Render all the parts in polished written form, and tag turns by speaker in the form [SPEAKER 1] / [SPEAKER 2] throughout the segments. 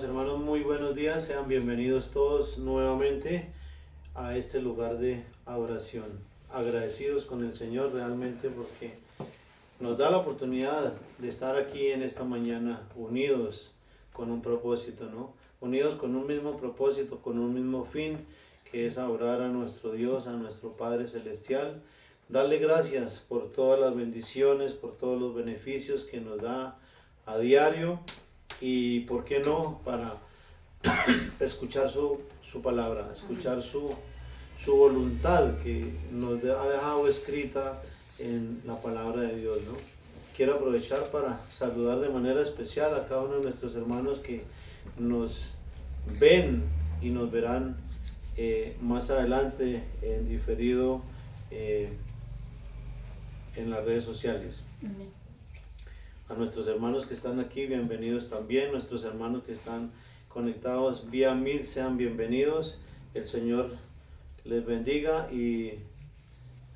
[SPEAKER 1] Amados hermanos, muy buenos días, sean bienvenidos todos nuevamente a este lugar de adoración. Agradecidos con el Señor realmente porque nos da la oportunidad de estar aquí en esta mañana unidos con un propósito, ¿no? Unidos con un mismo propósito, con un mismo fin, que es adorar a nuestro Dios, a nuestro Padre Celestial. Darle gracias por todas las bendiciones, por todos los beneficios que nos da a diario y, ¿por qué no?, para escuchar su palabra, escuchar su voluntad que nos ha dejado escrita en la palabra de Dios, ¿no? Quiero aprovechar para saludar de manera especial a cada uno de nuestros hermanos que nos ven y nos verán más adelante en diferido en las redes sociales. Amén. A nuestros hermanos que están aquí, bienvenidos también. Nuestros hermanos que están conectados vía Meet, sean bienvenidos. El Señor les bendiga y,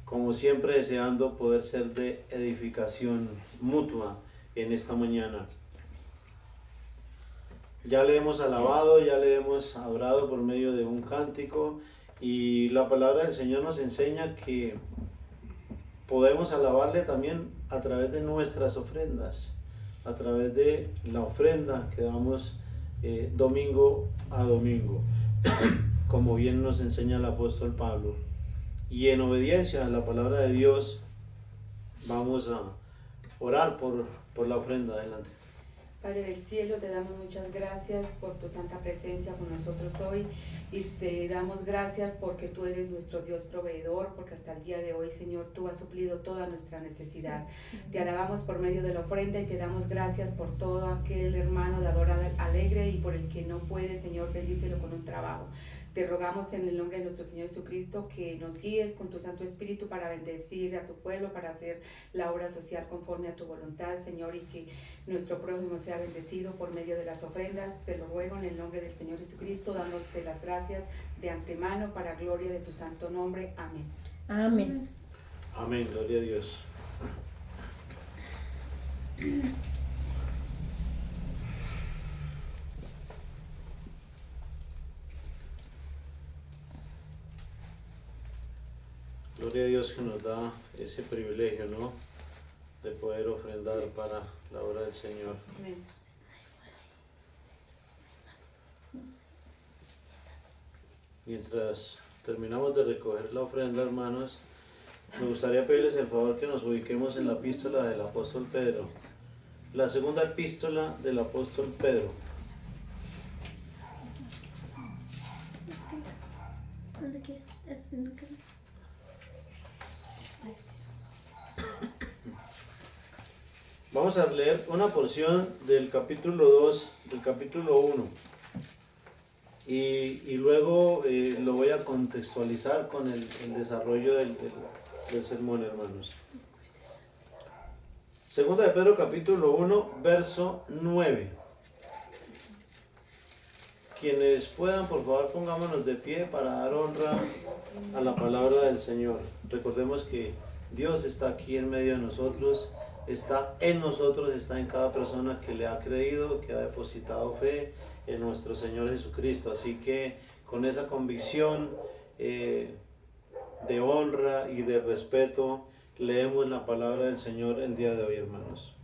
[SPEAKER 1] como siempre, deseando poder ser de edificación mutua en esta mañana. Ya le hemos alabado, ya le hemos adorado por medio de un cántico, y la palabra del Señor nos enseña que podemos alabarle también a través de nuestras ofrendas, a través de la ofrenda que damos domingo a domingo, como bien nos enseña el apóstol Pablo. Y en obediencia a la palabra de Dios vamos a orar por la ofrenda. Adelante.
[SPEAKER 2] Padre del cielo, te damos muchas gracias por tu santa presencia con nosotros hoy, y te damos gracias porque tú eres nuestro Dios proveedor, porque hasta el día de hoy, Señor, tú has suplido toda nuestra necesidad. Te alabamos por medio de la ofrenda y te damos gracias por todo aquel hermano de adorar alegre, y por el que no puede, Señor, bendícelo con un trabajo. Te rogamos en el nombre de nuestro Señor Jesucristo que nos guíes con tu Santo Espíritu para bendecir a tu pueblo, para hacer la obra social conforme a tu voluntad, Señor, y que nuestro prójimo sea bendecido por medio de las ofrendas. Te lo ruego en el nombre del Señor Jesucristo, dándote las gracias de antemano para gloria de tu santo nombre. Amén.
[SPEAKER 3] Amén.
[SPEAKER 1] Amén, gloria a Dios. Gloria a Dios que nos da ese privilegio, ¿no?, de poder ofrendar para la obra del Señor.
[SPEAKER 2] Amén.
[SPEAKER 1] Mientras terminamos de recoger la ofrenda, hermanos, me gustaría pedirles el favor que nos ubiquemos en la epístola del apóstol Pedro, la segunda epístola del apóstol Pedro. Vamos a leer una porción del capítulo 2, del capítulo 1, y luego lo voy a contextualizar con el desarrollo del sermón, hermanos. Segunda de Pedro, capítulo 1, verso 9. Quienes puedan, por favor, pongámonos de pie para dar honra a la palabra del Señor. Recordemos que Dios está aquí en medio de nosotros, está en nosotros, está en cada persona que le ha creído, que ha depositado fe en nuestro Señor Jesucristo. Así que con esa convicción de honra y de respeto, leemos la palabra del Señor el día de hoy, hermanos.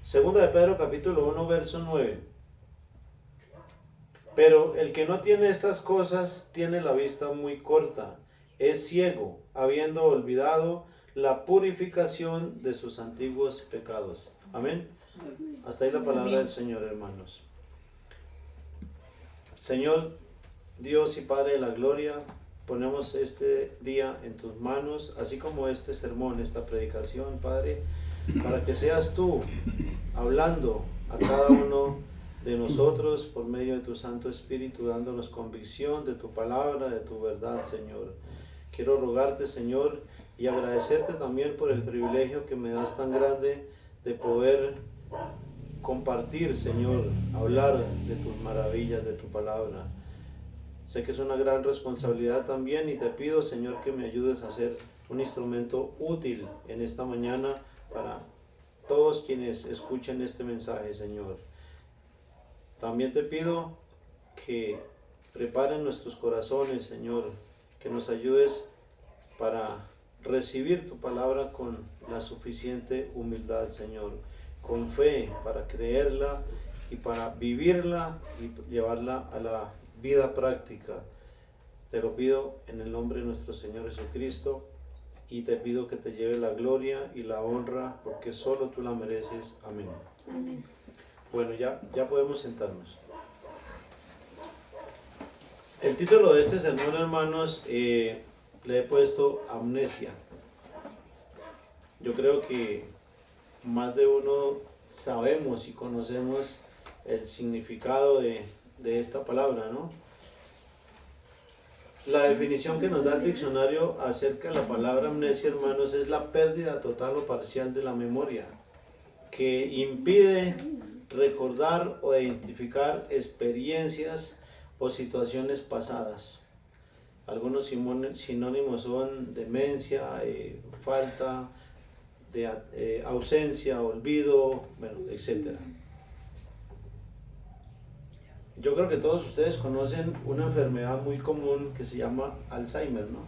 [SPEAKER 1] Segunda de Pedro, capítulo 1, verso 9. Pero el que no tiene estas cosas tiene la vista muy corta, es ciego, habiendo olvidado la purificación de sus antiguos pecados. Amén. Hasta ahí la palabra del Señor, hermanos. Señor, Dios y Padre de la gloria, ponemos este día en tus manos, así como este sermón, esta predicación, Padre, para que seas tú hablando a cada uno de nosotros por medio de tu Santo Espíritu, dándonos convicción de tu palabra, de tu verdad, Señor. Quiero rogarte, Señor, y agradecerte también por el privilegio que me das tan grande de poder compartir, Señor, hablar de tus maravillas, de tu palabra. Sé que es una gran responsabilidad también, y te pido, Señor, que me ayudes a ser un instrumento útil en esta mañana para todos quienes escuchen este mensaje, Señor. También te pido que preparen nuestros corazones, Señor, que nos ayudes para recibir tu palabra con la suficiente humildad, Señor, con fe para creerla y para vivirla y llevarla a la vida práctica. Te lo pido en el nombre de nuestro Señor Jesucristo y te pido que te lleve la gloria y la honra porque solo tú la mereces. Amén.
[SPEAKER 2] Amén.
[SPEAKER 1] Bueno, ya podemos sentarnos. El título de este sermón, hermanos, le he puesto amnesia. Yo creo que más de uno sabemos y conocemos el significado de esta palabra, ¿no? La definición que nos da el diccionario acerca de la palabra amnesia, hermanos, es la pérdida total o parcial de la memoria, que impide recordar o identificar experiencias o situaciones pasadas. Algunos sinónimos son demencia, falta de ausencia, olvido, bueno, etc. Yo creo que todos ustedes conocen una enfermedad muy común que se llama Alzheimer, ¿no?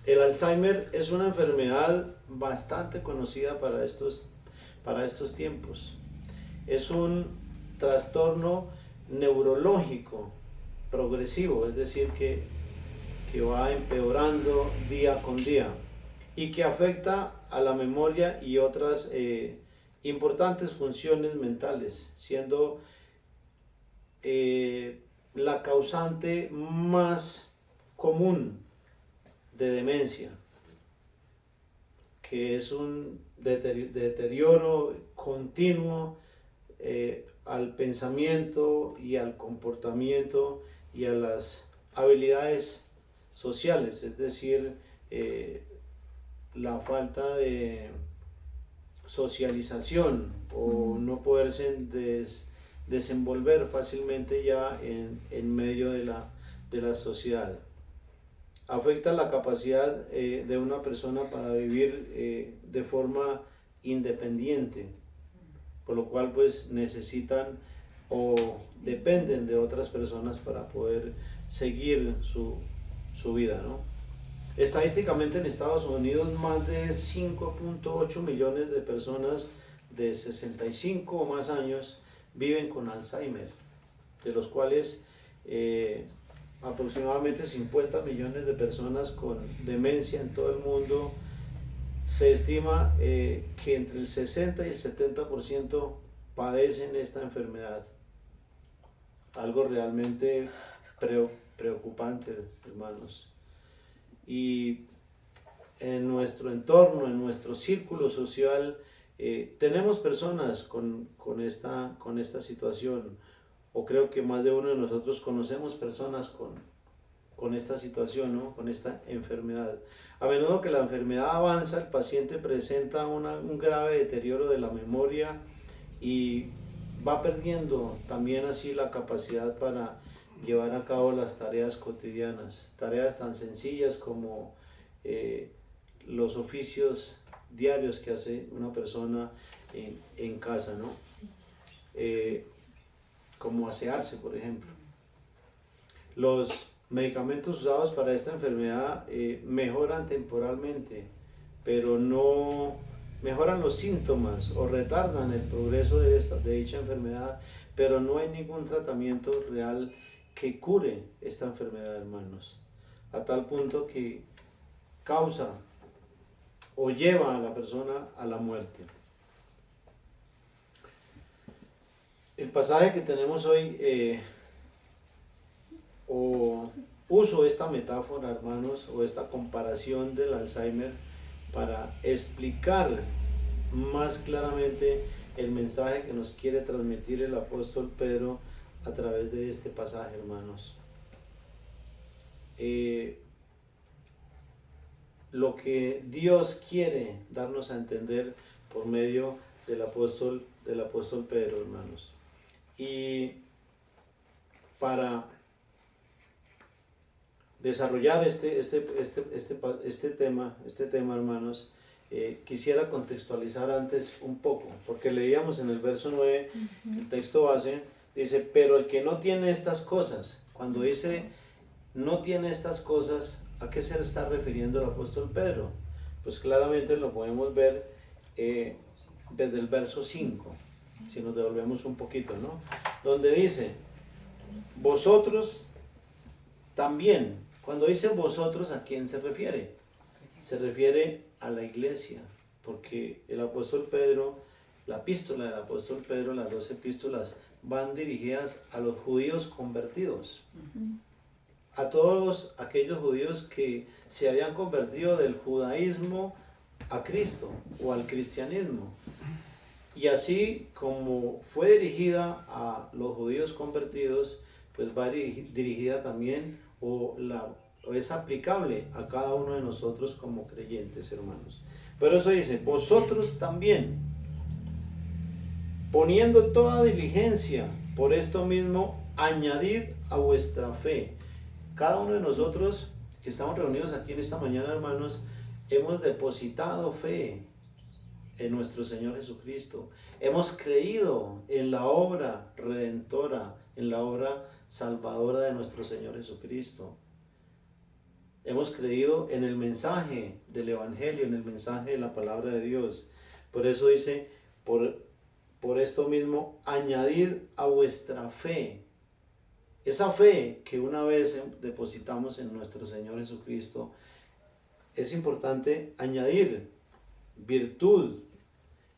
[SPEAKER 1] El Alzheimer es una enfermedad bastante conocida para estos tiempos. Es un trastorno neurológico progresivo, es decir, que va empeorando día con día y que afecta a la memoria y otras importantes funciones mentales, siendo la causante más común de demencia, que es un deterioro continuo al pensamiento y al comportamiento y a las habilidades sociales, es decir, la falta de socialización o no poderse desenvolver fácilmente ya en medio de la sociedad. Afecta la capacidad de una persona para vivir de forma independiente, por lo cual pues necesitan o dependen de otras personas para poder seguir su vida, ¿no? Estadísticamente en Estados Unidos más de 5.8 millones de personas de 65 o más años viven con Alzheimer, de los cuales aproximadamente 50 millones de personas con demencia en todo el mundo. Se estima que entre el 60 y el 70% padecen esta enfermedad. Algo realmente preocupante, hermanos. Y en nuestro entorno, en nuestro círculo social, tenemos personas con esta situación, o creo que más de uno de nosotros conocemos personas con esta situación, ¿no? Con esta enfermedad. A menudo que la enfermedad avanza, el paciente presenta un grave deterioro de la memoria y va perdiendo también así la capacidad para llevar a cabo las tareas cotidianas, tareas tan sencillas como los oficios diarios que hace una persona en casa, ¿no? Como asearse, por ejemplo. Los medicamentos usados para esta enfermedad mejoran temporalmente, pero no mejoran los síntomas o retardan el progreso de dicha enfermedad, pero no hay ningún tratamiento real que cure esta enfermedad, hermanos, a tal punto que causa o lleva a la persona a la muerte. El pasaje que tenemos hoy, o uso esta metáfora, hermanos, o esta comparación del Alzheimer para explicar más claramente el mensaje que nos quiere transmitir el apóstol Pedro a través de este pasaje, hermanos. Lo que Dios quiere darnos a entender por medio del apóstol Pedro, hermanos. Y para desarrollar este tema, hermanos, quisiera contextualizar antes un poco, porque leíamos en el verso 9, el texto base, Dice, pero el que no tiene estas cosas, cuando dice no tiene estas cosas, ¿a qué se está refiriendo el apóstol Pedro? Pues claramente lo podemos ver desde el verso 5, si nos devolvemos un poquito, ¿no? Donde dice, vosotros también. Cuando dice vosotros, ¿a quién se refiere? Se refiere a la iglesia, porque el apóstol Pedro, la epístola del apóstol Pedro, las 2 epístolas, van dirigidas a los judíos convertidos. A todos aquellos judíos que se habían convertido del judaísmo a Cristo o al cristianismo. Y así como fue dirigida a los judíos convertidos, pues va dirigida también o es aplicable a cada uno de nosotros como creyentes, hermanos. Pero eso dice, vosotros también, poniendo toda diligencia, por esto mismo, añadid a vuestra fe. Cada uno de nosotros que estamos reunidos aquí en esta mañana, hermanos, hemos depositado fe en nuestro Señor Jesucristo. Hemos creído en la obra redentora, en la obra salvadora de nuestro Señor Jesucristo. Hemos creído en el mensaje del Evangelio, en el mensaje de la palabra de Dios. Por eso dice, por esto mismo, añadid a vuestra fe. Esa fe que una vez depositamos en nuestro Señor Jesucristo, es importante añadir virtud,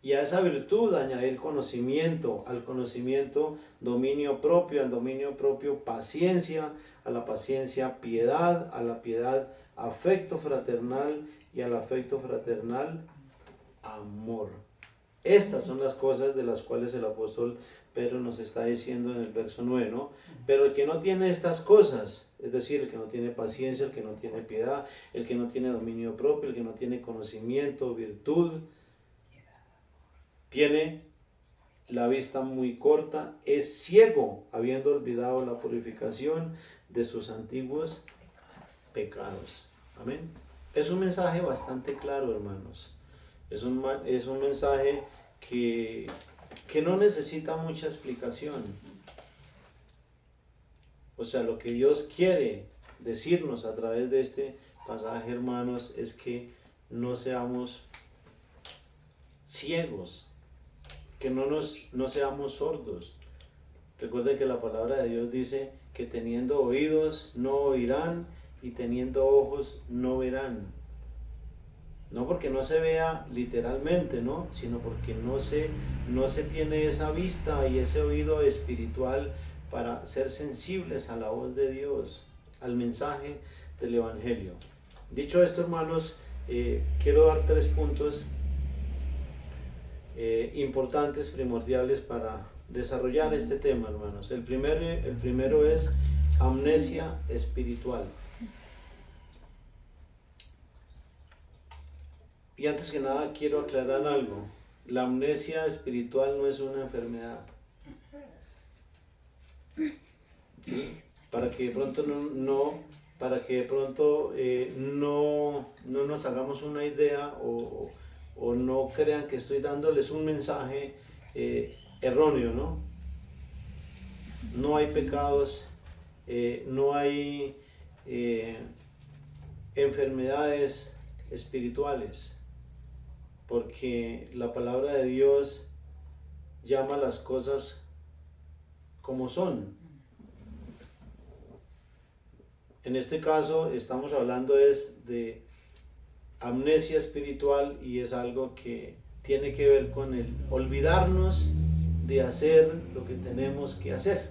[SPEAKER 1] y a esa virtud añadir conocimiento, al conocimiento dominio propio, al dominio propio paciencia, a la paciencia piedad, a la piedad afecto fraternal, y al afecto fraternal amor. Estas son las cosas de las cuales el apóstol Pedro nos está diciendo en el verso 9, ¿no? Pero el que no tiene estas cosas, es decir, el que no tiene paciencia, el que no tiene piedad, el que no tiene dominio propio, el que no tiene conocimiento, virtud, tiene la vista muy corta, es ciego, habiendo olvidado la purificación de sus antiguos pecados. Amén. Es un mensaje bastante claro, hermanos. Es un mensaje que no necesita mucha explicación. O sea, lo que Dios quiere decirnos a través de este pasaje, hermanos, es que no seamos ciegos, que no seamos sordos. Recuerden que la palabra de Dios dice que teniendo oídos no oirán y teniendo ojos no verán. No porque no se vea literalmente, ¿no? Sino porque no se tiene esa vista y ese oído espiritual para ser sensibles a la voz de Dios, al mensaje del Evangelio. Dicho esto, hermanos, quiero dar 3 puntos importantes, primordiales para desarrollar este tema, hermanos. El primero es amnesia espiritual. Y antes que nada quiero aclarar algo. La amnesia espiritual no es una enfermedad. ¿Sí? Para que de pronto no nos hagamos una idea o no crean que estoy dándoles un mensaje erróneo, ¿no? No hay pecados, no hay enfermedades espirituales, porque la palabra de Dios llama las cosas como son. En este caso estamos hablando de amnesia espiritual, y es algo que tiene que ver con el olvidarnos de hacer lo que tenemos que hacer,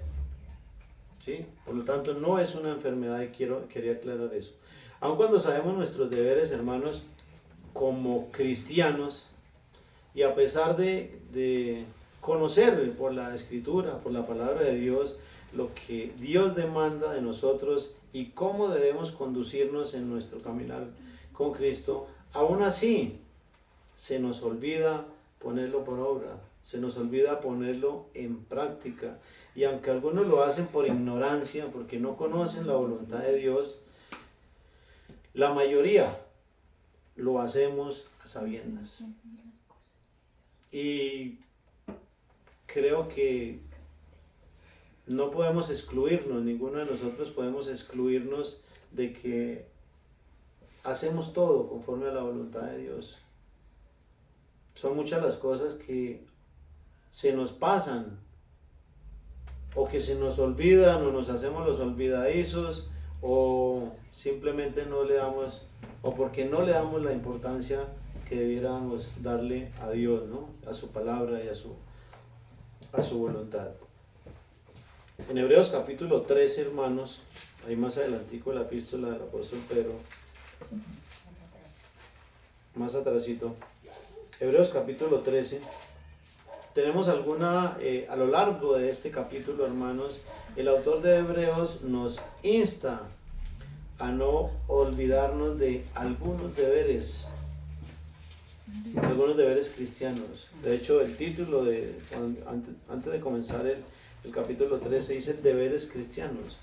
[SPEAKER 1] ¿sí? Por lo tanto, no es una enfermedad, y quería aclarar eso. Aun cuando sabemos nuestros deberes, hermanos, como cristianos, y a pesar de conocer por la Escritura, por la palabra de Dios, lo que Dios demanda de nosotros y cómo debemos conducirnos en nuestro caminar con Cristo, aún así se nos olvida ponerlo por obra, se nos olvida ponerlo en práctica. Y aunque algunos lo hacen por ignorancia, porque no conocen la voluntad de Dios, la mayoría lo hacemos a sabiendas. Y creo que no podemos excluirnos, ninguno de nosotros podemos excluirnos de que hacemos todo conforme a la voluntad de Dios. Son muchas las cosas que se nos pasan, o que se nos olvidan, o nos hacemos los olvidadizos, o simplemente no le damos, o porque no le damos la importancia que debiéramos darle a Dios, ¿no? A su palabra y a su voluntad. En Hebreos capítulo 13, hermanos, ahí más adelantico la epístola del apóstol Pedro, más atrasito, Hebreos capítulo 13, tenemos alguna, a lo largo de este capítulo, hermanos, el autor de Hebreos nos insta a no olvidarnos de algunos deberes cristianos. De hecho, el título antes de comenzar el capítulo 13 dice deberes cristianos.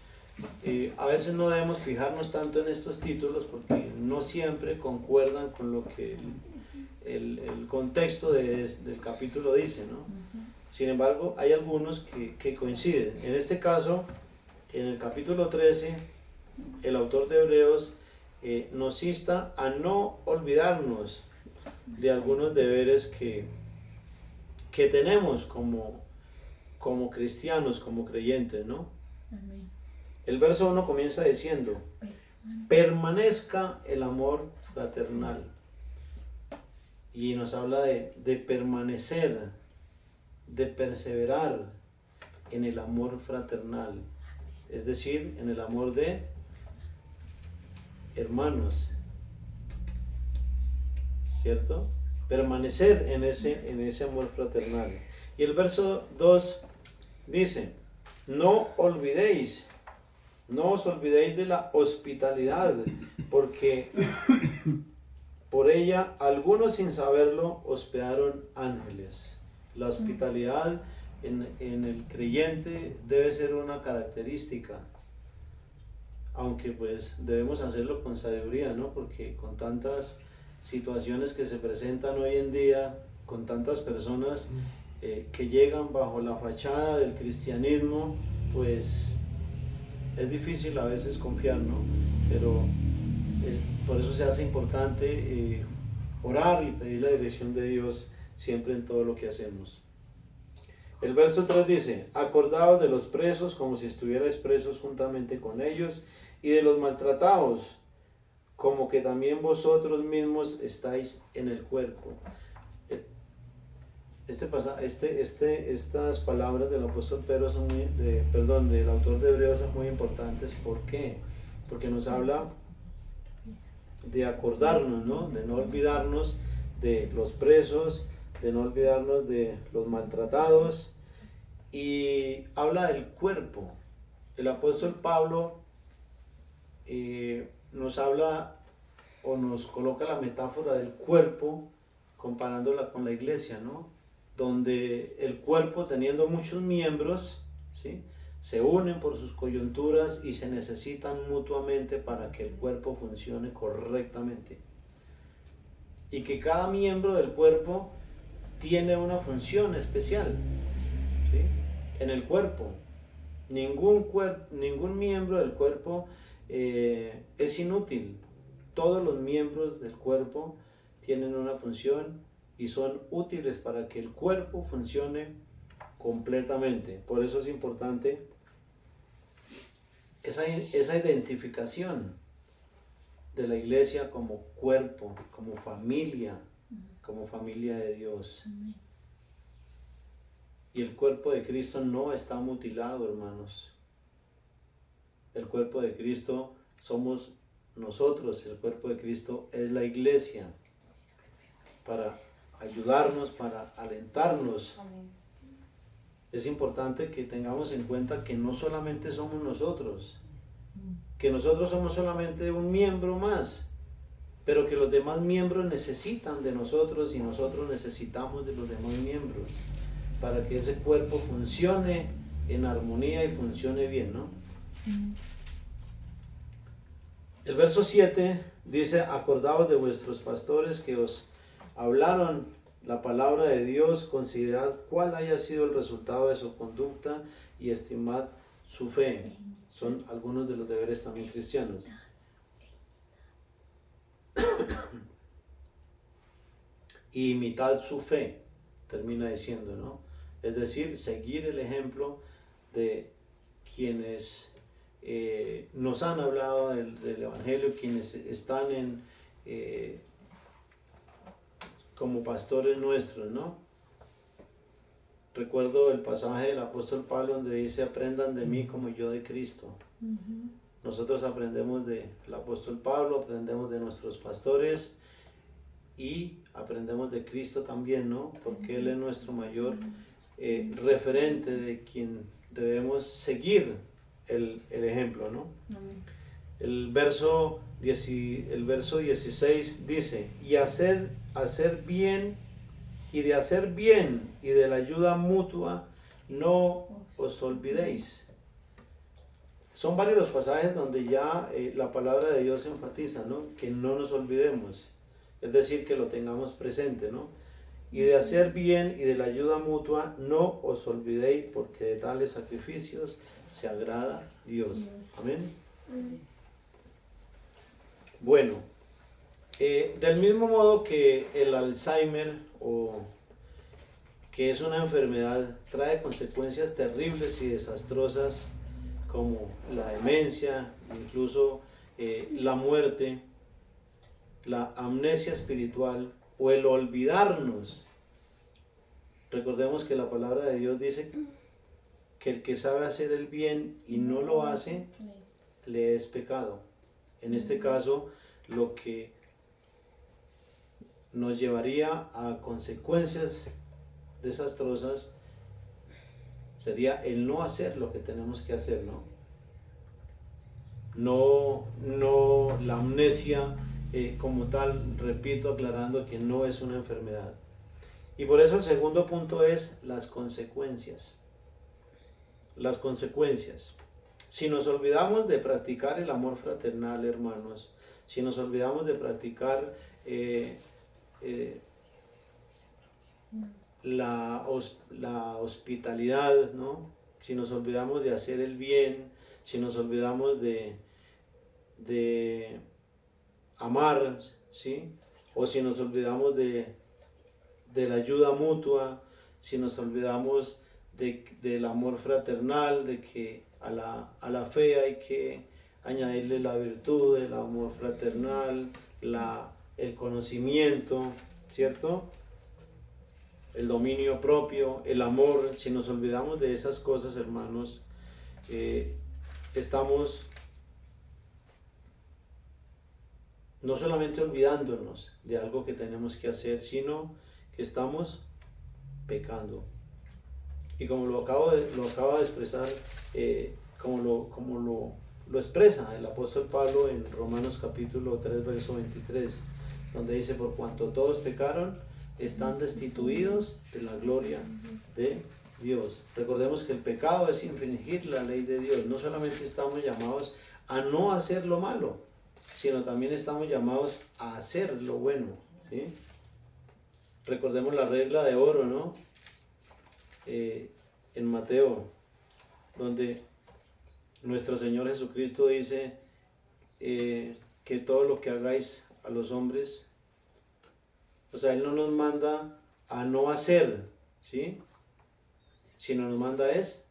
[SPEAKER 1] A veces no debemos fijarnos tanto en estos títulos porque no siempre concuerdan con lo que el contexto del capítulo dice, ¿no? Sin embargo, hay algunos que coinciden. En este caso, en el capítulo 13, el autor de Hebreos nos insta a no olvidarnos de algunos deberes que tenemos como cristianos, como creyentes, ¿no? Amén. El verso 1 comienza diciendo, permanezca el amor fraternal. Y nos habla de permanecer, de perseverar en el amor fraternal, es decir, en el amor de hermanos, ¿cierto? Permanecer en ese amor fraternal. Y el verso 2 dice, no os olvidéis de la hospitalidad, porque por ella algunos sin saberlo hospedaron ángeles. La hospitalidad en el creyente debe ser una característica, aunque pues debemos hacerlo con sabiduría, ¿no? Porque con tantas situaciones que se presentan hoy en día, con tantas personas que llegan bajo la fachada del cristianismo, pues es difícil a veces confiar, ¿no? Pero por eso se hace importante orar y pedir la dirección de Dios siempre en todo lo que hacemos. El verso 3 dice, acordaos de los presos como si estuvierais presos juntamente con ellos, y de los maltratados, como que también vosotros mismos estáis en el cuerpo. Estas palabras del apóstol Pedro del autor de Hebreos son muy importantes. ¿Por qué? Porque nos habla de acordarnos, ¿no? De no olvidarnos de los presos, de no olvidarnos de los maltratados, y habla del cuerpo. El apóstol Pablo nos habla o nos coloca la metáfora del cuerpo comparándola con la iglesia, ¿no? Donde el cuerpo, teniendo muchos miembros, ¿sí?, se unen por sus coyunturas y se necesitan mutuamente para que el cuerpo funcione correctamente. Y que cada miembro del cuerpo tiene una función especial, ¿sí?, en el cuerpo. Ningún miembro del cuerpo es inútil. Todos los miembros del cuerpo tienen una función y son útiles para que el cuerpo funcione completamente. Por eso es importante esa identificación de la iglesia como cuerpo, como familia de Dios. Y el cuerpo de Cristo no está mutilado, hermanos. El cuerpo de Cristo somos nosotros, el cuerpo de Cristo es la iglesia, para ayudarnos, para alentarnos. Amén. Es importante que tengamos en cuenta que no solamente somos nosotros, que nosotros somos solamente un miembro más, pero que los demás miembros necesitan de nosotros y nosotros necesitamos de los demás miembros para que ese cuerpo funcione en armonía y funcione bien, ¿no? El verso 7 dice, acordaos de vuestros pastores que os hablaron la palabra de Dios, considerad cuál haya sido el resultado de su conducta y estimad su fe. Son algunos de los deberes también cristianos. Y imitad su fe, termina diciendo, ¿no? Es decir, seguir el ejemplo de quienes nos han hablado del Evangelio, quienes están como pastores nuestros, ¿no? Recuerdo el pasaje del apóstol Pablo donde dice, aprendan de mí como yo de Cristo. Nosotros aprendemos del apóstol Pablo, aprendemos de nuestros pastores y aprendemos de Cristo también, ¿no? Porque Él es nuestro mayor referente de quien debemos seguir el ejemplo, ¿no? El verso 16 dice, y hacer bien, y de hacer bien y de la ayuda mutua, no os olvidéis. Son varios los pasajes donde ya la palabra de Dios enfatiza, ¿no? Que no nos olvidemos, es decir, que lo tengamos presente, ¿no? Y de hacer bien y de la ayuda mutua, no os olvidéis, porque de tales sacrificios se agrada Dios. Amén. Bueno, del mismo modo que el Alzheimer, que es una enfermedad, trae consecuencias terribles y desastrosas como la demencia, incluso la muerte, la amnesia espiritual o el olvidarnos. Recordemos que la palabra de Dios dice que el que sabe hacer el bien y no lo hace, le es pecado. En este caso, lo que nos llevaría a consecuencias desastrosas sería el no hacer lo que tenemos que hacer, ¿no? No la amnesia como tal, repito, aclarando que no es una enfermedad. Y por eso el segundo punto es las consecuencias. Las consecuencias. Si nos olvidamos de practicar el amor fraternal, hermanos, si nos olvidamos de practicar la hospitalidad, ¿no? Si nos olvidamos de hacer el bien, si nos olvidamos de amar, ¿sí? O si nos olvidamos de la ayuda mutua, si nos olvidamos del amor fraternal, de que a la fe hay que añadirle la virtud, el amor fraternal, el conocimiento, ¿cierto? El dominio propio, el amor. Si nos olvidamos de esas cosas, hermanos, estamos no solamente olvidándonos de algo que tenemos que hacer, sino que estamos pecando. Y como lo acaba de expresar, como lo expresa el apóstol Pablo en Romanos capítulo 3, verso 23, donde dice, por cuanto todos pecaron, están destituidos de la gloria de Dios. Recordemos que el pecado es infringir la ley de Dios. No solamente estamos llamados a no hacer lo malo, sino también estamos llamados a hacer lo bueno, ¿sí? Recordemos la regla de oro, ¿no? En Mateo, donde nuestro Señor Jesucristo dice que todo lo que hagáis a los hombres, o sea, Él no nos manda a no hacer, ¿sí? Sino nos manda es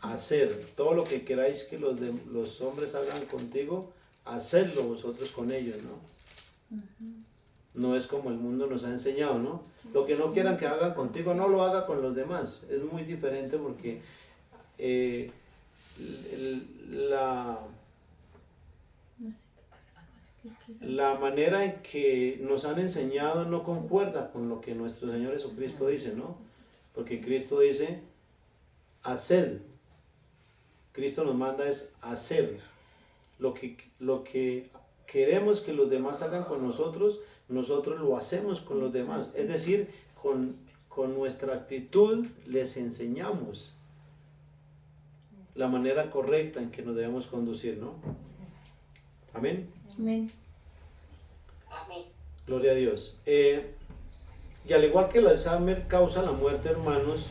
[SPEAKER 1] hacer. Todo lo que queráis que los hombres hagan contigo, hacerlo vosotros con ellos, ¿no? No es como el mundo nos ha enseñado, ¿no? Lo que no quieran que hagan contigo, no lo haga con los demás. Es muy diferente porque la manera en que nos han enseñado no concuerda con lo que nuestro Señor Jesucristo dice, ¿no? Porque Cristo dice, haced. Cristo nos manda es hacer. Lo que queremos que los demás hagan con nosotros, nosotros lo hacemos con los demás. Es decir, con nuestra actitud les enseñamos la manera correcta en que nos debemos conducir, ¿no? Amén.
[SPEAKER 3] Amén.
[SPEAKER 1] Gloria a Dios. Y al igual que el Alzheimer causa la muerte, hermanos,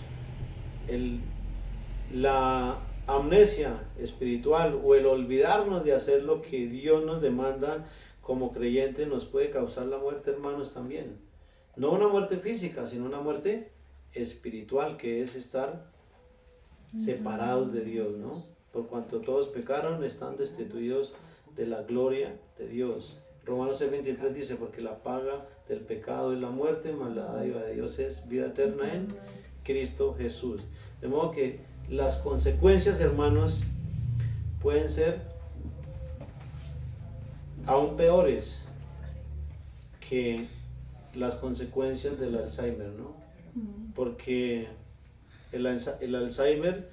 [SPEAKER 1] la amnesia espiritual o el olvidarnos de hacer lo que Dios nos demanda como creyentes nos puede causar la muerte, hermanos, también. No una muerte física, sino una muerte espiritual, que es estar separados de Dios, ¿no? Por cuanto todos pecaron, están destituidos de la gloria de Dios. Romanos 6:23 dice, porque la paga del pecado es la muerte, mas la dádiva de Dios es vida eterna en Cristo Jesús. De modo que las consecuencias, hermanos, pueden ser aún peores que las consecuencias del Alzheimer, ¿no? Porque el Alzheimer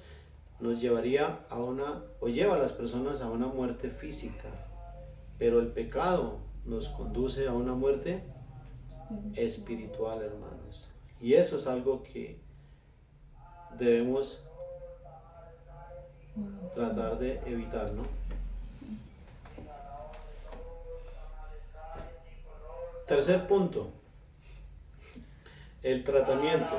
[SPEAKER 1] nos llevaría a o lleva a las personas a una muerte física, pero el pecado nos conduce a una muerte espiritual, hermanos. Y eso es algo que debemos tratar de evitar, ¿no? Tercer punto, el tratamiento.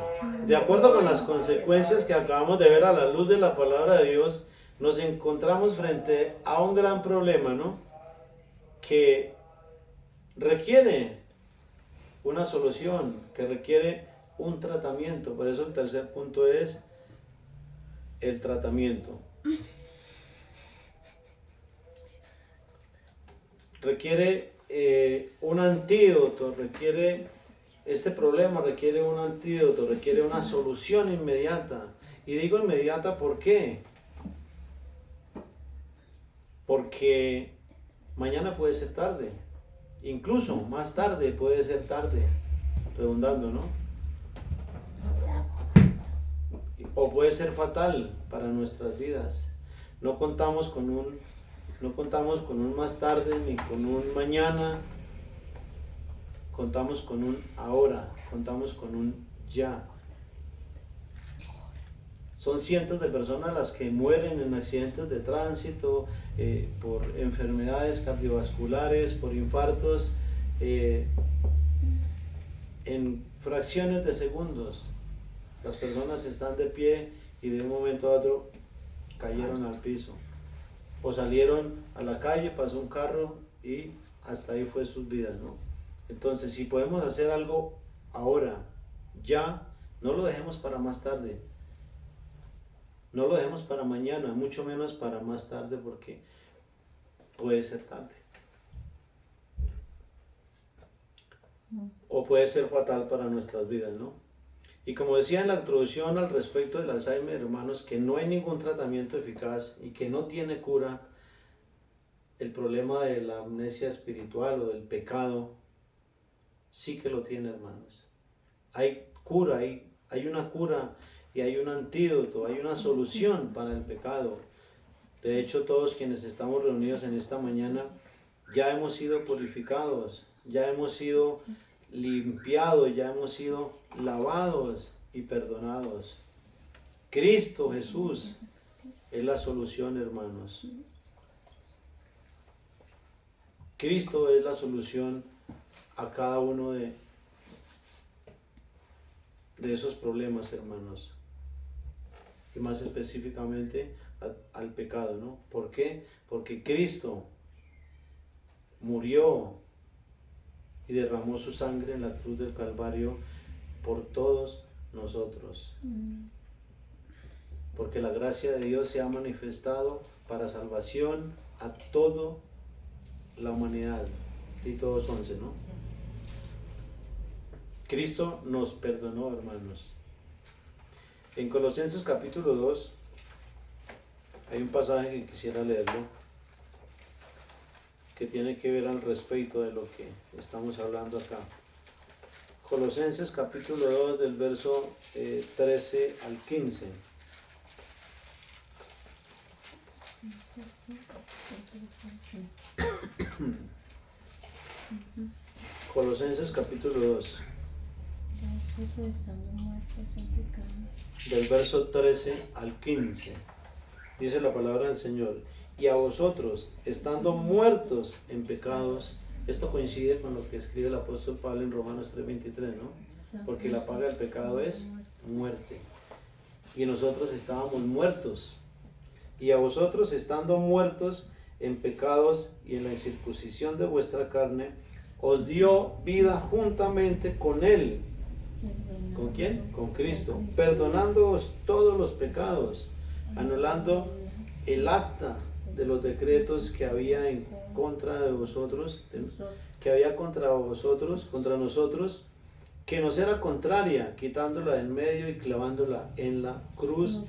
[SPEAKER 1] De acuerdo con las consecuencias que acabamos de ver a la luz de la palabra de Dios, nos encontramos frente a un gran problema, ¿no? Que requiere una solución, que requiere un tratamiento. Por eso el tercer punto es el tratamiento. Requiere un antídoto, este problema requiere un antídoto, requiere una solución inmediata. Y digo inmediata, ¿por qué? Porque mañana puede ser tarde, incluso más tarde puede ser tarde, redundando, ¿no? O puede ser fatal para nuestras vidas. No contamos con un más tarde ni con un mañana, contamos con un ahora, contamos con un ya. Son cientos de personas las que mueren en accidentes de tránsito, por enfermedades cardiovasculares, por infartos, en fracciones de segundos. Las personas están de pie y de un momento a otro cayeron al piso. O salieron a la calle, pasó un carro y hasta ahí fue sus vidas, ¿no? Entonces, si podemos hacer algo ahora, ya, no lo dejemos para más tarde. No lo dejemos para mañana, mucho menos para más tarde, porque puede ser tarde. O puede ser fatal para nuestras vidas, ¿no? Y como decía en la introducción al respecto del Alzheimer, hermanos, que no hay ningún tratamiento eficaz y que no tiene cura el problema de la amnesia espiritual o del pecado, sí que lo tiene, hermanos. Hay cura, hay una cura y hay un antídoto, hay una solución para el pecado. De hecho, todos quienes estamos reunidos en esta mañana ya hemos sido purificados, ya hemos sido limpiados, ya hemos sido lavados y perdonados. Cristo Jesús es la solución, hermanos. Cristo es la solución a cada uno de esos problemas, hermanos. Y más específicamente al pecado, ¿no? ¿Por qué? Porque Cristo murió y derramó su sangre en la cruz del Calvario por todos nosotros. Porque la gracia de Dios se ha manifestado para salvación a toda la humanidad. Tito 2:11, ¿no? Cristo nos perdonó, hermanos. En Colosenses capítulo 2 hay un pasaje que quisiera leerlo, que tiene que ver al respecto de lo que estamos hablando acá. Colosenses capítulo 2 del verso 13 al 15. Colosenses capítulo 2 del verso 13 al 15. Dice la palabra del Señor: y a vosotros, estando muertos en pecados. Esto coincide con lo que escribe el apóstol Pablo en Romanos 3:23, ¿no? porque la paga del pecado es muerte. Y nosotros estábamos muertos. Y a vosotros, estando muertos en pecados y en la incircuncisión de vuestra carne, os dio vida juntamente con Él. ¿Con quién? Con Cristo. Perdonándoos todos los pecados, anulando el acta de los decretos que había en contra de vosotros, que había contra nosotros, que nos era contraria, quitándola del medio y clavándola en la cruz,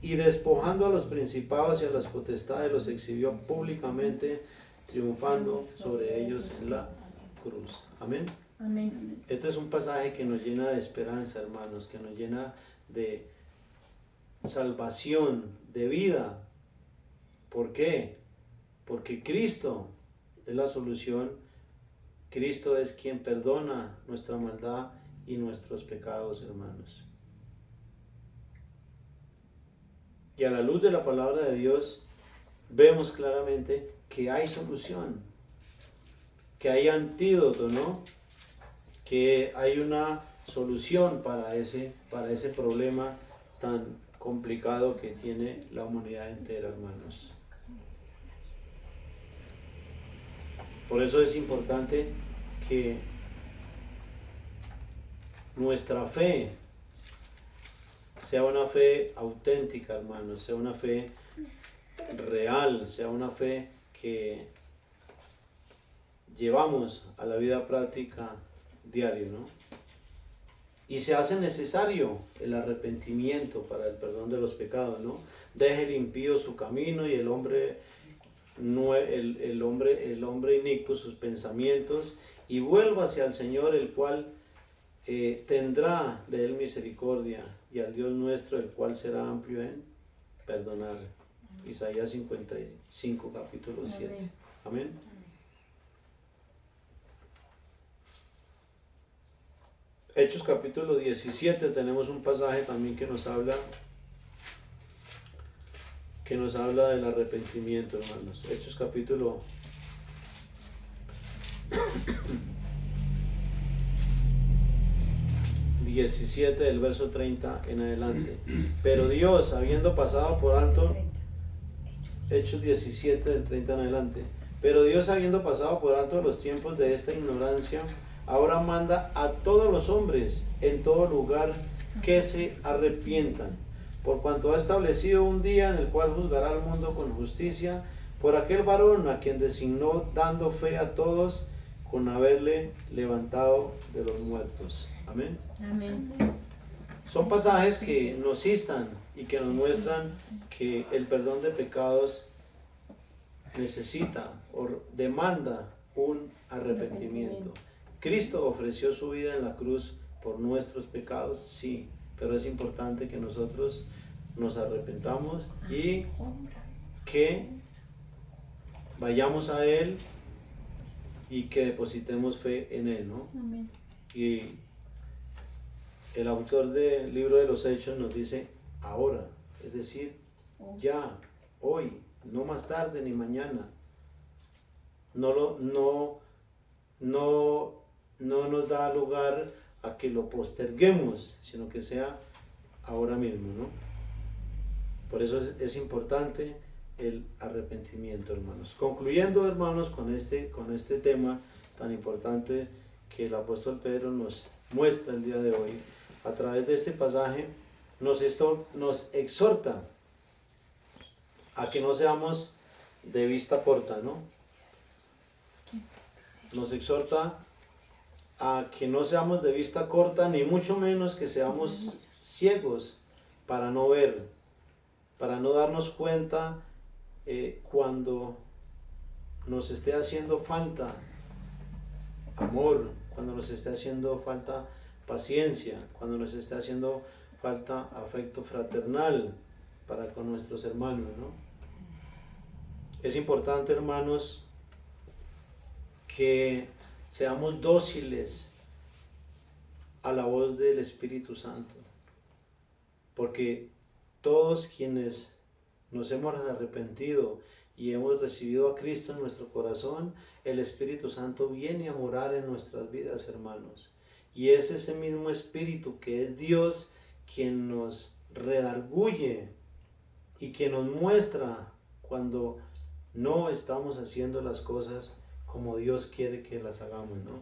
[SPEAKER 1] y despojando a los principados y a las potestades, los exhibió públicamente, triunfando sobre ellos en la cruz. Amén.
[SPEAKER 3] Amén.
[SPEAKER 1] Este es un pasaje que nos llena de esperanza, hermanos, que nos llena de salvación, de vida. ¿Por qué? Porque Cristo es la solución. Cristo es quien perdona nuestra maldad y nuestros pecados, hermanos. Y a la luz de la palabra de Dios, vemos claramente que hay solución, que hay antídoto, ¿no? Que hay una solución para ese problema tan complicado que tiene la humanidad entera, hermanos. Por eso es importante que nuestra fe sea una fe auténtica, hermanos, sea una fe real, sea una fe que llevamos a la vida práctica diario, ¿no? Y se hace necesario el arrepentimiento para el perdón de los pecados, ¿no? Deje el impío su camino y el hombre inicuo sus pensamientos, y vuelva hacia el Señor, el cual tendrá de él misericordia, y al Dios nuestro, el cual será amplio en perdonar. Isaías 55, capítulo 7. Amén. Hechos capítulo 17, tenemos un pasaje también que nos habla del arrepentimiento, hermanos. Hechos capítulo 17, del verso 30 en adelante. Pero Dios, habiendo pasado por alto, Hechos 17, del 30 en adelante. Pero Dios, habiendo pasado por alto los tiempos de esta ignorancia, ahora manda a todos los hombres en todo lugar que se arrepientan, por cuanto ha establecido un día en el cual juzgará al mundo con justicia por aquel varón a quien designó, dando fe a todos con haberle levantado de los muertos. Amén.
[SPEAKER 3] Amén.
[SPEAKER 1] Son pasajes que nos instan y que nos muestran que el perdón de pecados necesita o demanda un arrepentimiento. ¿Cristo ofreció su vida en la cruz por nuestros pecados? Sí, pero es importante que nosotros nos arrepentamos y que vayamos a Él y que depositemos fe en Él, ¿no?
[SPEAKER 3] Amén.
[SPEAKER 1] Y el autor del libro de los Hechos nos dice ahora, es decir, ya, hoy, no más tarde ni mañana. No nos da lugar a que lo posterguemos, sino que sea ahora mismo, ¿no? Por eso es importante el arrepentimiento, hermanos. Concluyendo, hermanos, con este tema tan importante que el apóstol Pedro nos muestra el día de hoy, a través de este pasaje nos exhorta a que no seamos de vista corta, ¿no? Nos exhorta a que no seamos de vista corta, ni mucho menos que seamos ciegos para no ver, para no darnos cuenta cuando nos esté haciendo falta amor, cuando nos esté haciendo falta paciencia, cuando nos esté haciendo falta afecto fraternal para con nuestros hermanos, ¿no? Es importante, hermanos, que seamos dóciles a la voz del Espíritu Santo, porque todos quienes nos hemos arrepentido y hemos recibido a Cristo en nuestro corazón, el Espíritu Santo viene a morar en nuestras vidas, hermanos, Y es ese mismo Espíritu que es Dios quien nos redarguye y que nos muestra cuando no estamos haciendo las cosas como Dios quiere que las hagamos, ¿no?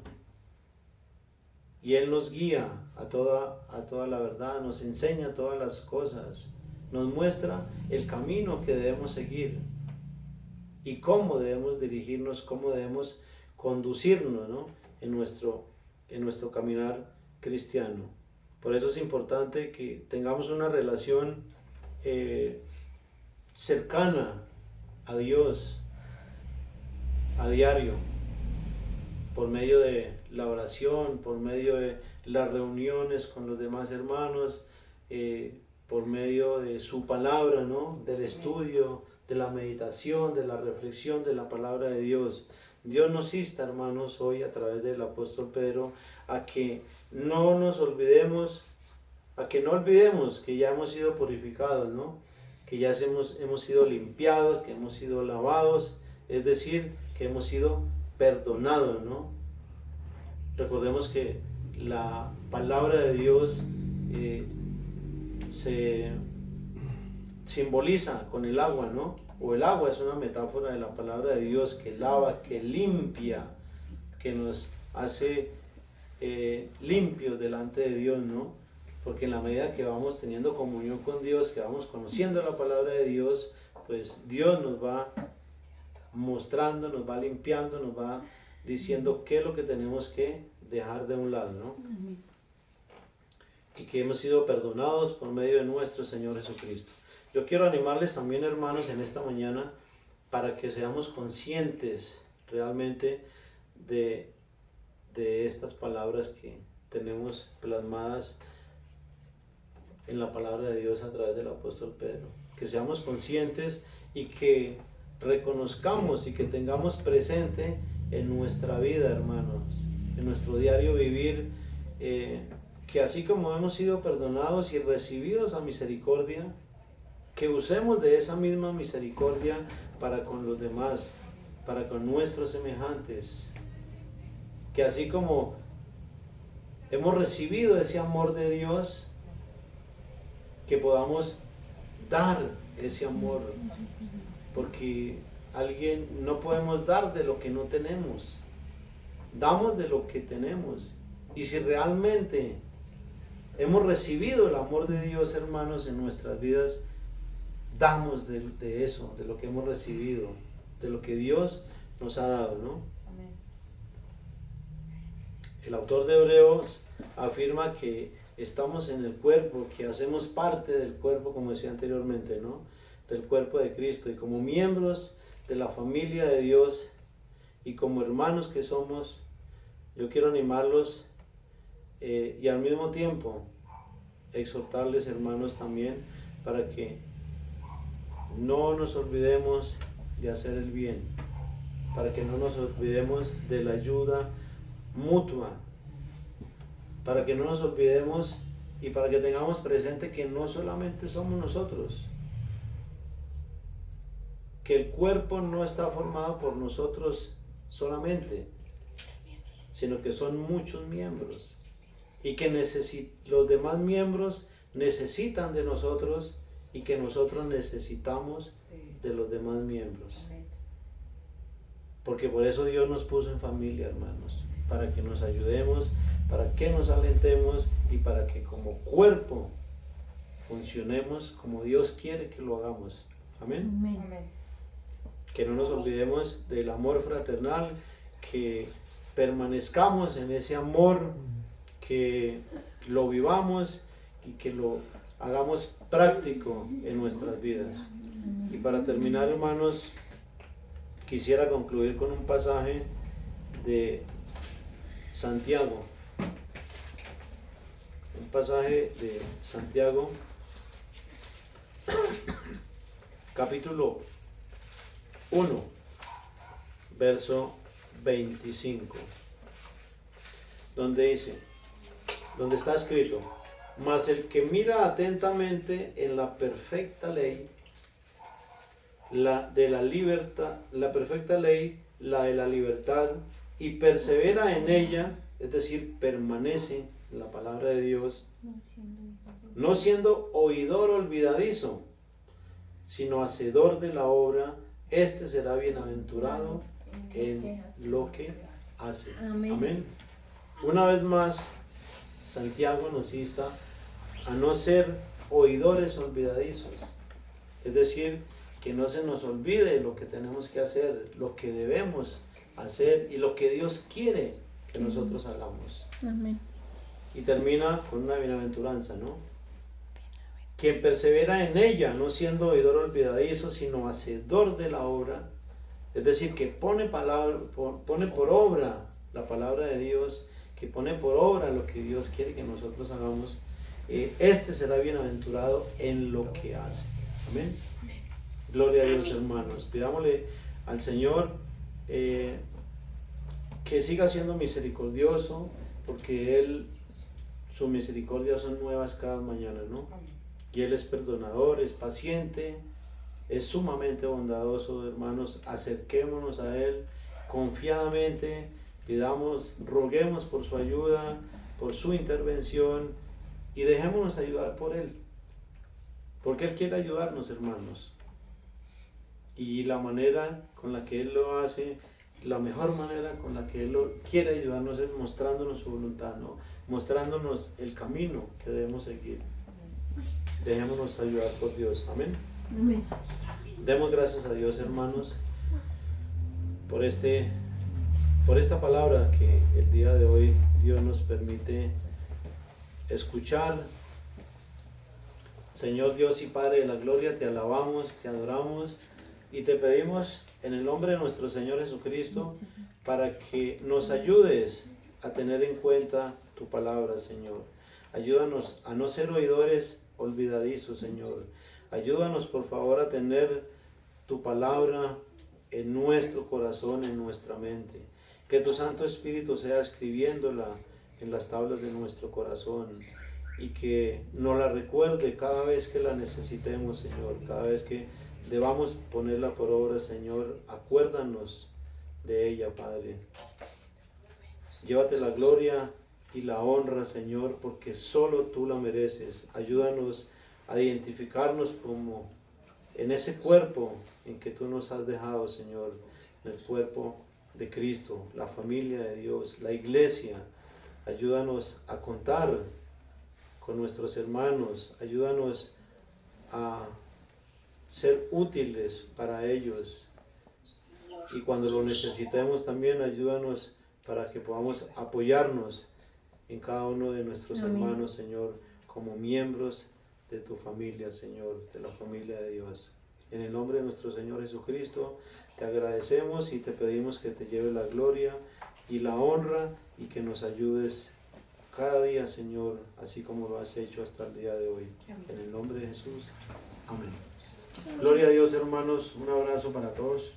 [SPEAKER 1] Y Él nos guía a toda la verdad, nos enseña todas las cosas, nos muestra el camino que debemos seguir y cómo debemos dirigirnos, cómo debemos conducirnos, ¿no? en nuestro caminar cristiano. Por eso es importante que tengamos una relación cercana a Dios a diario, por medio de la oración, por medio de las reuniones con los demás hermanos, por medio de su palabra, ¿no? Del estudio, de la meditación, de la reflexión de la palabra de Dios. Dios nos insta, hermanos, hoy a través del apóstol Pedro, a que no nos olvidemos, a que no olvidemos que ya hemos sido purificados, ¿no? Que ya hemos sido limpiados, que hemos sido lavados, es decir, que hemos sido perdonados, ¿no? Recordemos que la palabra de Dios se simboliza con el agua, ¿no? O el agua es una metáfora de la palabra de Dios que lava, que limpia, que nos hace limpios delante de Dios, ¿no? Porque en la medida que vamos teniendo comunión con Dios, que vamos conociendo la palabra de Dios, pues Dios nos va mostrando, nos va limpiando, nos va diciendo qué es lo que tenemos que dejar de un lado, ¿no? Y que hemos sido perdonados por medio de nuestro Señor Jesucristo. Yo quiero animarles también, hermanos, en esta mañana para que seamos conscientes realmente de estas palabras que tenemos plasmadas en la palabra de Dios a través del apóstol Pedro. Que seamos conscientes y que reconozcamos y que tengamos presente en nuestra vida, hermanos, en nuestro diario vivir, que así como hemos sido perdonados y recibidos a misericordia, que usemos de esa misma misericordia para con los demás, para con nuestros semejantes. Que así como hemos recibido ese amor de Dios, que podamos dar ese amor, porque no podemos dar de lo que no tenemos, damos de lo que tenemos. Y si realmente hemos recibido el amor de Dios, hermanos, en nuestras vidas, damos de eso, de lo que hemos recibido, de lo que Dios nos ha dado, ¿no? Amén. El autor de Hebreos afirma que estamos en el cuerpo, que hacemos parte del cuerpo, como decía anteriormente, ¿no? Del cuerpo de Cristo, y como miembros de la familia de Dios y como hermanos que somos, yo quiero animarlos y al mismo tiempo exhortarles, hermanos, también para que no nos olvidemos de hacer el bien, para que no nos olvidemos de la ayuda mutua, para que no nos olvidemos y para que tengamos presente que no solamente somos nosotros, que el cuerpo no está formado por nosotros solamente, sino que son muchos miembros y que los demás miembros necesitan de nosotros y que nosotros necesitamos de los demás miembros. Porque por eso Dios nos puso en familia, hermanos, para que nos ayudemos, para que nos alentemos y para que como cuerpo funcionemos como Dios quiere que lo hagamos. Amén.
[SPEAKER 2] Amén.
[SPEAKER 1] Que no nos olvidemos del amor fraternal, que permanezcamos en ese amor, que lo vivamos y que lo hagamos práctico en nuestras vidas. Y para terminar, hermanos, quisiera concluir con un pasaje de Santiago. Un pasaje de Santiago, capítulo 1, verso 25, donde está escrito: mas el que mira atentamente en la perfecta ley, la de la libertad, y persevera en ella, es decir, permanece en la palabra de Dios, no siendo oidor olvidadizo, sino hacedor de la obra, este será bienaventurado en lo que hace. Amén. Una vez más, Santiago nos insta a no ser oidores olvidadizos, es decir, que no se nos olvide lo que tenemos que hacer, lo que debemos hacer y lo que Dios quiere que nosotros hagamos.
[SPEAKER 3] Amén.
[SPEAKER 1] Y termina con una bienaventuranza, ¿no? Quien persevera en ella, no siendo oidor olvidadizo, sino hacedor de la obra, es decir, que pone por obra la palabra de Dios, que pone por obra lo que Dios quiere que nosotros hagamos, este será bienaventurado en lo que hace. Amén. Gloria a Dios, hermanos. Pidámosle al Señor que siga siendo misericordioso, porque sus misericordias son nuevas cada mañana, ¿no? Y Él es perdonador, es paciente, es sumamente bondadoso, hermanos. Acerquémonos a Él confiadamente, roguemos por su ayuda, por su intervención, y dejémonos ayudar por Él, porque Él quiere ayudarnos, hermanos. Y la manera con la que Él lo hace, la mejor manera con la que Él quiere ayudarnos es mostrándonos su voluntad, ¿no? Mostrándonos el camino que debemos seguir. Dejémonos ayudar por Dios. Amén.
[SPEAKER 3] Amén.
[SPEAKER 1] Demos gracias a Dios, hermanos, por esta palabra que el día de hoy Dios nos permite escuchar. Señor Dios y Padre de la gloria, te alabamos, te adoramos y te pedimos en el nombre de nuestro Señor Jesucristo para que nos ayudes a tener en cuenta tu palabra, Señor. Ayúdanos a no ser oidores olvidadizos, Señor. Ayúdanos, por favor, a tener tu palabra en nuestro corazón, en nuestra mente. Que tu Santo Espíritu sea escribiéndola en las tablas de nuestro corazón y que nos la recuerde cada vez que la necesitemos, Señor. Cada vez que debamos ponerla por obra, Señor, acuérdanos de ella, Padre. Llévate la gloria y la honra, Señor, porque solo tú la mereces. Ayúdanos a identificarnos como en ese cuerpo en que tú nos has dejado, Señor, en el cuerpo de Cristo, la familia de Dios, la iglesia. Ayúdanos a contar con nuestros hermanos, ayúdanos a ser útiles para ellos, y cuando lo necesitemos también ayúdanos para que podamos apoyarnos en cada uno de nuestros hermanos, Señor, como miembros de tu familia, Señor, de la familia de Dios. En el nombre de nuestro Señor Jesucristo te agradecemos y te pedimos que te lleve la gloria y la honra y que nos ayudes cada día, Señor, así como lo has hecho hasta el día de hoy. En el nombre de Jesús. Amén. Gloria a Dios, hermanos. Un abrazo para todos.